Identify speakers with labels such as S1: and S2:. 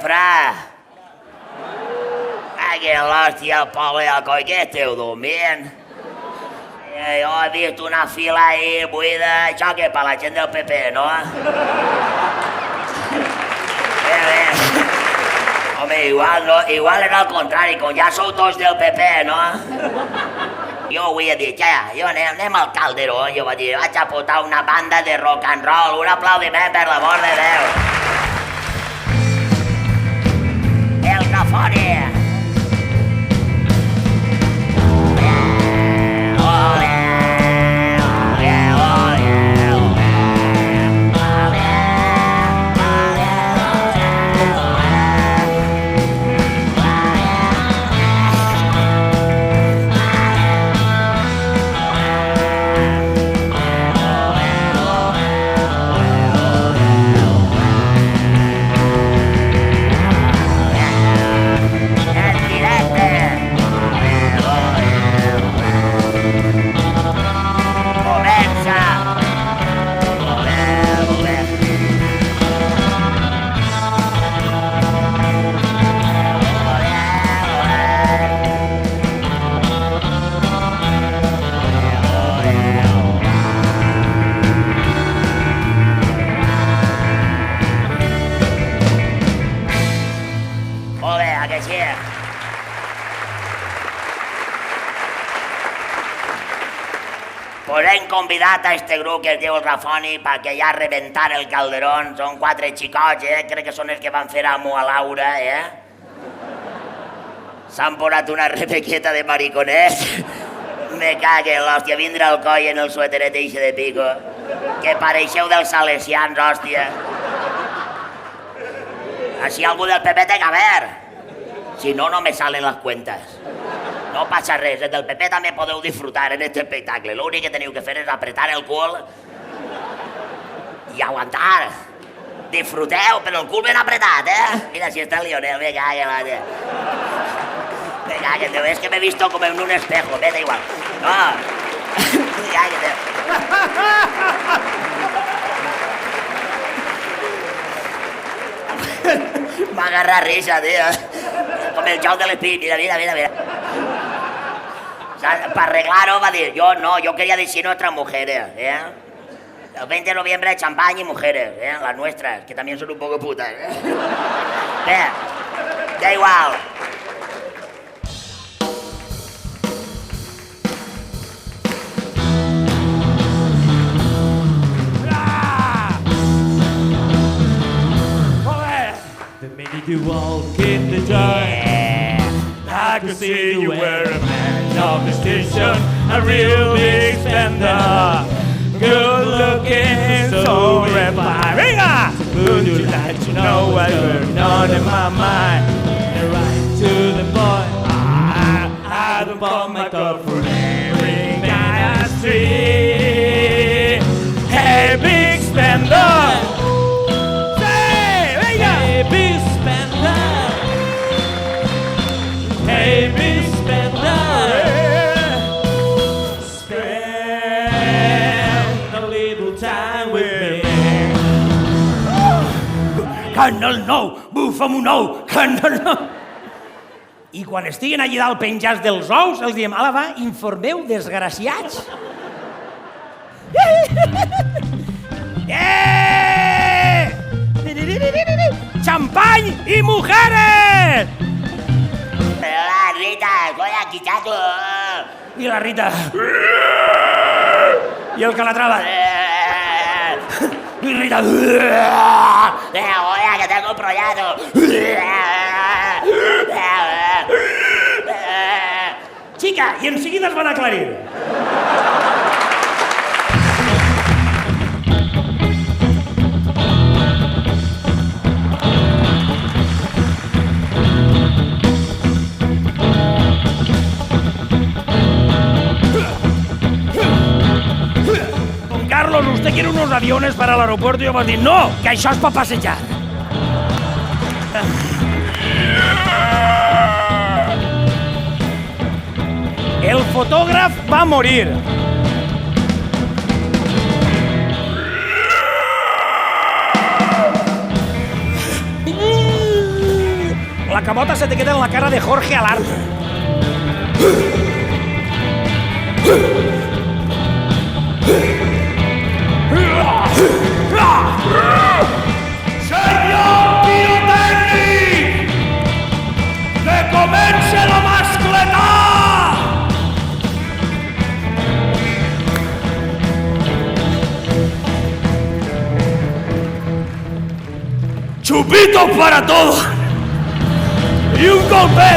S1: vespre. Que l'hòstia, el poble del coi, què esteu dormint? Jo he vist una fila ahí buida, això que per la gent del PP, no? Bé. Home, igual era al contrari, com ja sou tots del PP, no? Jo avui he dit, jo anem al Calderón, jo vaig dir, vaig a fotar una banda de rock and roll, un aplaudiment per l'amor de Déu. El Rafoni. Pues hem convidat a este grup que es diu el Rafoni perquè ja rebentar el Calderón. Són 4 xicots, crec que són els que van fer amo a Laura, S'han posat una rebequeta de mariconers. Me cague l'hòstia, vindrà el coll en el sueteret eixe de pico. Que pareixeu dels salesians, hòstia. Així algú del PP té que haver. Si no, no me salen les cuentas. No passa res, del PP també podeu disfrutar en aquest espectacle. L'únic que teniu que fer és apretar el cul i aguantar. Disfruteu, però el cul ben apretat, Mira, si està el Lionel, me cague la... Me cague, és que m'he visto com en un espejo, da igual. No, me cague, M'ha agarrat risa, tío. Com el joc de l'espí, mira. Para arreglar-ho va dir, yo quería decir nuestras mujeres, El 20 de noviembre champán y mujeres, las nuestras, que también son un poco putas, Da igual.
S2: The minute you walk in the door, I could see you were a man of distinction, a real big spender, good looking, so refined. Would you like to know what's going on in my mind? And right to the point, I don't bought my cup for every guy I see. Hey, big spender. Hey, big spender, spend a little time with me.
S3: Canal 9, bufa'm un ou, Canal 9. I quan estiguen allà dalt penjats dels ous, els diem, ala va, informeu, desgraciats. Champany i mujeres!
S1: Rita, colla, quichato.
S3: I la Rita. I el Calatrava. I Rita.
S1: Oye, que tengo un proyecto.
S3: Chica, i en seguida es van aclarir. Carlos, usted quiere unos aviones para el aeropuerto y yo voy a decir, no, que això és per passejar. El fotògraf va morir. La camota se te queda en la cara de Jorge Alarma.
S2: Senyor pirotècnic! Que comença la mascletà! Chupitos para todos. Y un golpe